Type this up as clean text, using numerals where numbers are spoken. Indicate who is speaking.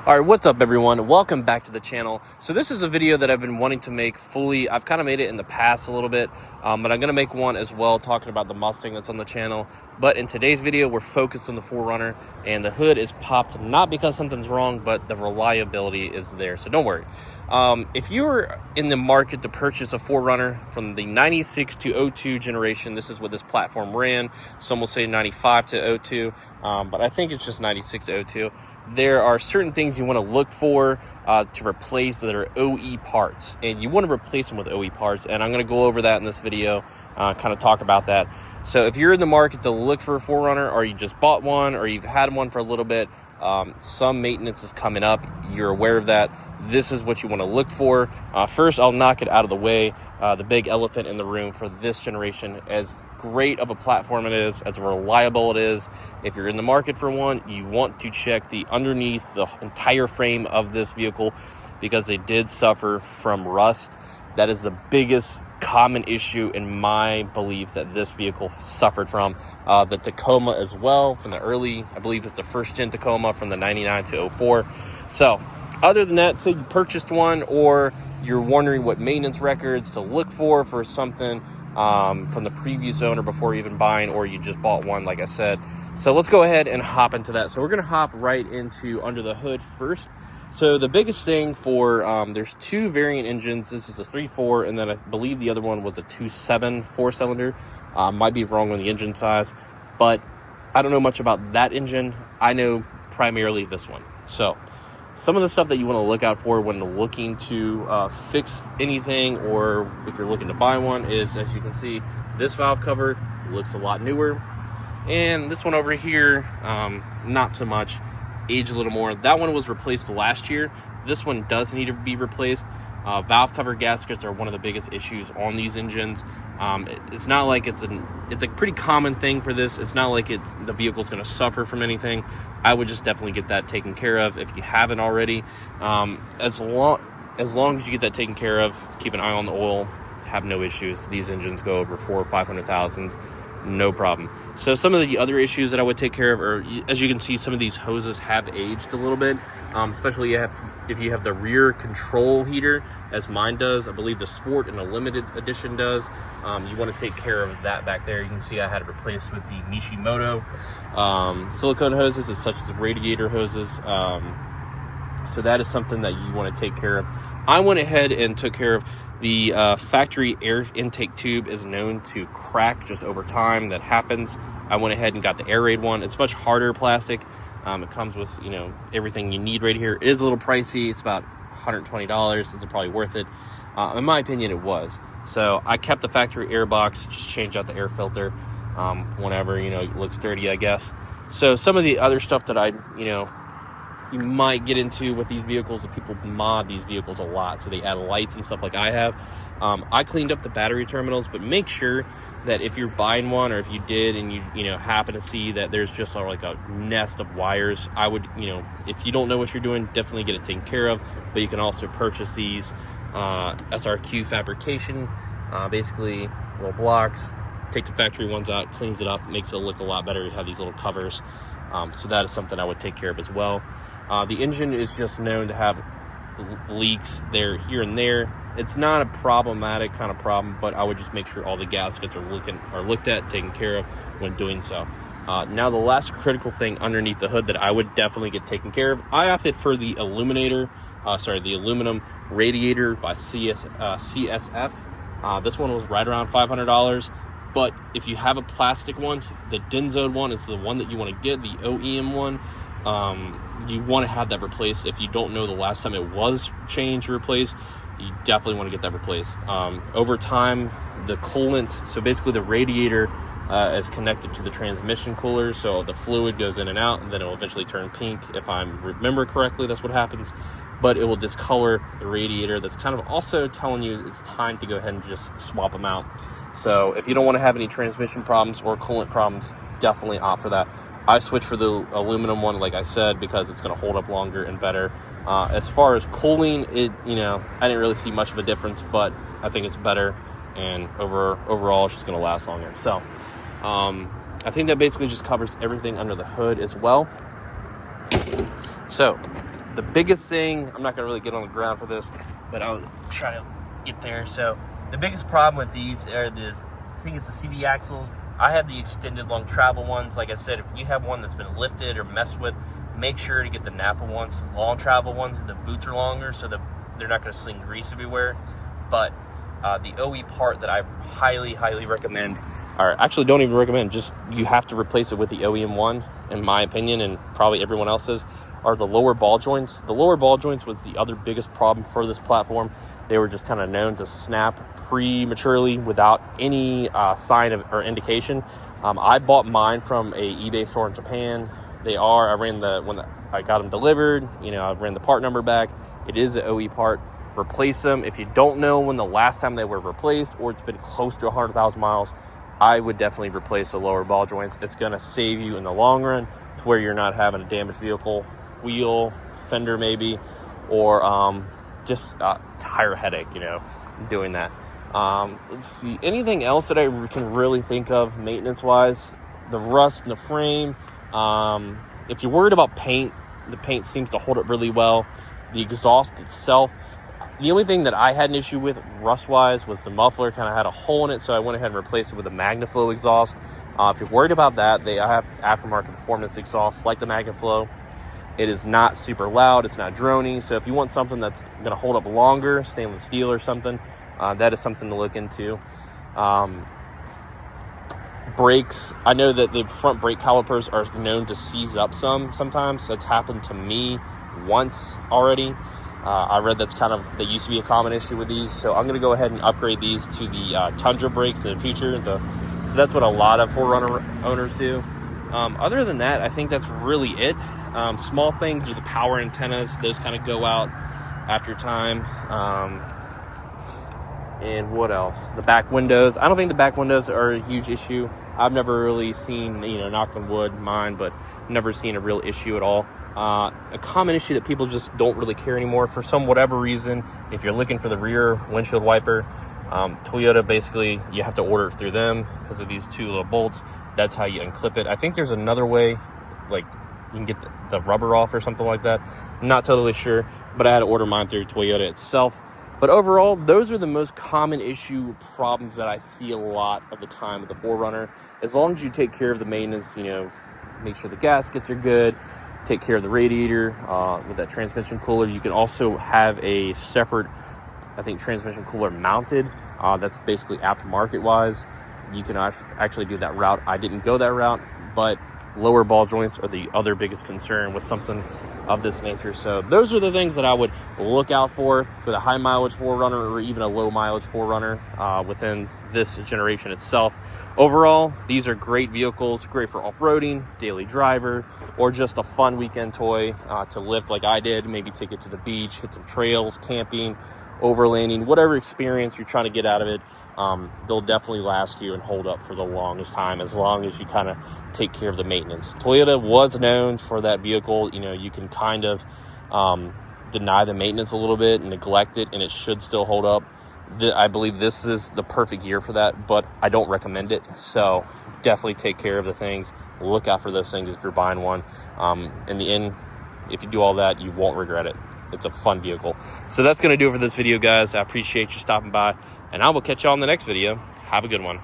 Speaker 1: All right, what's up everyone? Welcome back to the channel. So this is a video that I've been wanting to make fully. I've kind of made it in the past a little bit, but I'm going to make one as well talking about the Mustang that's on the channel. But in today's video, we're focused on the 4Runner, and the hood is popped not because something's wrong, but the reliability is there. So don't worry. If you're in the market to purchase a 4Runner from the 96 to 02 generation, this is what this platform ran. Some will say 95 to 02, but I think it's just 96 to 02. There are certain things you want to look for to replace that are OE parts, and you want to replace them with OE parts, and I'm going to go over that in this video, kind of talk about that. So if you're in the market to look for a 4Runner, or you just bought one, or you've had one for a little bit, some maintenance is coming up, you're aware of that, this is what you want to look for. First, I'll knock it out of the way. The big elephant in the room for this generation, as great of a platform it is, as reliable it is, if you're in the market for one, you want to check the underneath the entire frame of this vehicle, because they did suffer from rust. That is the biggest common issue in my belief that this vehicle suffered from. The Tacoma as well, from the early, I believe it's the first gen Tacoma from the 99 to 04. So other than that, say you purchased one, or you're wondering what maintenance records to look for something from the previous owner before even buying, or you just bought one, like I said. So let's go ahead and hop into that. So we're going to hop right into under the hood first. So the biggest thing for, there's two variant engines. This is a 3.4, and then I believe the other one was a 2.7 4-cylinder. Might be wrong on the engine size, but I don't know much about that engine. I know primarily this one. So some of the stuff that you want to look out for when looking to fix anything, or if you're looking to buy one, is, as you can see, this valve cover looks a lot newer, and this one over here, not so much, aged a little more. That one was replaced last year. This one does need to be replaced. Valve cover gaskets are one of the biggest issues on these engines. It's not like it's a pretty common thing for this. It's not like the vehicle's going to suffer from anything. I would just definitely get that taken care of if you haven't already. As long as you get that taken care of, keep an eye on the oil, have no issues. These engines go over 400,000 or 500,000, no problem. So some of the other issues that I would take care of are, as you can see, some of these hoses have aged a little bit, especially if you have the rear control heater, as mine does. I believe the Sport and the limited edition does. You want to take care of that back there. You can see I had it replaced with the Nishimoto silicone hoses, such as radiator hoses. So that is something that you want to take care of. I went ahead and took care of the factory air intake tube. Is known to crack just over time. That happens. I went ahead and got the air raid one. It's much harder plastic. It comes with, everything you need right here. It is a little pricey. It's about $120. It's probably worth it. In my opinion, it was. So I kept the factory air box, just changed out the air filter whenever, it looks dirty, I guess. So some of the other stuff that you might get into with these vehicles, that people mod these vehicles a lot, so they add lights and stuff like I have. I cleaned up the battery terminals, but make sure that if you're buying one, or if you did and you happen to see that there's just like a nest of wires, I would, if you don't know what you're doing, definitely get it taken care of. But you can also purchase these SRQ fabrication, basically little blocks, take the factory ones out, cleans it up, makes it look a lot better. You have these little covers. So that is something I would take care of as well. The engine is just known to have leaks there, here and there. It's not a problematic kind of problem, but I would just make sure all the gaskets are looked at, taken care of when doing so. Now, the last critical thing underneath the hood that I would definitely get taken care of, I opted for the the aluminum radiator by CSF. This one was right around $500. But if you have a plastic one, the Denzode one is the one that you want to get, the OEM one. You want to have that replaced. If you don't know the last time it was changed or replaced, you definitely want to get that replaced. Over time, the coolant, so basically the radiator is connected to the transmission cooler, so the fluid goes in and out, and then it will eventually turn pink. If I remember correctly, that's what happens. But it will discolor the radiator. That's kind of also telling you it's time to go ahead and just swap them out. So if you don't want to have any transmission problems or coolant problems, definitely opt for that. I switched for the aluminum one, like I said, because it's going to hold up longer and better. As far as cooling, I didn't really see much of a difference, but I think it's better, and overall it's just going to last longer. So I think that basically just covers everything under the hood as well. So The biggest thing, I'm not gonna really get on the ground for this, but I'll try to get there. So the biggest problem with these are this, I think it's the CV axles. I have the extended long travel ones. Like I said, if you have one that's been lifted or messed with, make sure to get the Napa ones. Long travel ones, the boots are longer, so they're not gonna sling grease everywhere. But the OE part that I highly, highly recommend, or actually don't even recommend, just you have to replace it with the OEM one, in my opinion, and probably everyone else's, are the lower ball joints. The lower ball joints was the other biggest problem for this platform. They were just kind of known to snap prematurely without any sign of or indication. I bought mine from a eBay store in Japan. When I got them delivered, I ran the part number back. It is an OE part. Replace them. If you don't know when the last time they were replaced, or it's been close to 100,000 miles, I would definitely replace the lower ball joints. It's going to save you in the long run to where you're not having a damaged vehicle, wheel, fender maybe, or just a tire headache, doing that. Let's see, anything else that I can really think of maintenance-wise? The rust in the frame. If you're worried about paint, the paint seems to hold up really well. The exhaust itself, the only thing that I had an issue with rust-wise was the muffler kind of had a hole in it, so I went ahead and replaced it with a MagnaFlow exhaust. If you're worried about that, I have aftermarket performance exhaust like the MagnaFlow. It is not super loud, it's not droning, so if you want something that's going to hold up longer, stainless steel or something, that is something to look into. Brakes, I know that the front brake calipers are known to seize up sometimes. That's happened to me once already. I read that used to be a common issue with these, so I'm going to go ahead and upgrade these to the Tundra brakes in the future. So that's what a lot of 4Runner owners do. Other than that, I think that's really it. Small things are the power antennas. Those kind of go out after time. And what else? The back windows. I don't think the back windows are a huge issue. I've never really seen, knock on wood, mine, but never seen a real issue at all. A common issue that people just don't really care anymore for whatever reason. If you're looking for the rear windshield wiper, Toyota, basically you have to order it through them because of these two little bolts. That's how you unclip it. I think there's another way, like you can get the rubber off or something like that. I'm not totally sure, but I had to order mine through Toyota itself. But overall, those are the most common problems that I see a lot of the time with the 4Runner. As long as you take care of the maintenance, make sure the gaskets are good, take care of the radiator with that transmission cooler. You can also have a separate, I think, transmission cooler mounted. That's basically aftermarket wise. You can actually do that route. I didn't go that route, but lower ball joints are the other biggest concern with something of this nature. So those are the things that I would look out for the high mileage 4Runner or even a low mileage 4Runner within this generation itself. Overall, these are great vehicles, great for off-roading, daily driver, or just a fun weekend toy to lift like I did. Maybe take it to the beach, hit some trails, camping, overlanding, whatever experience you're trying to get out of it. They'll definitely last you and hold up for the longest time as long as you kind of take care of the maintenance. Toyota was known for that vehicle. You can kind of deny the maintenance a little bit and neglect it, and it should still hold up. I believe this is the perfect year for that, but I don't recommend it. So definitely take care of the things. Look out for those things if you're buying one. In the end, if you do all that, you won't regret it. It's a fun vehicle. So that's going to do it for this video, guys. I appreciate you stopping by, and I will catch you all in the next video. Have a good one.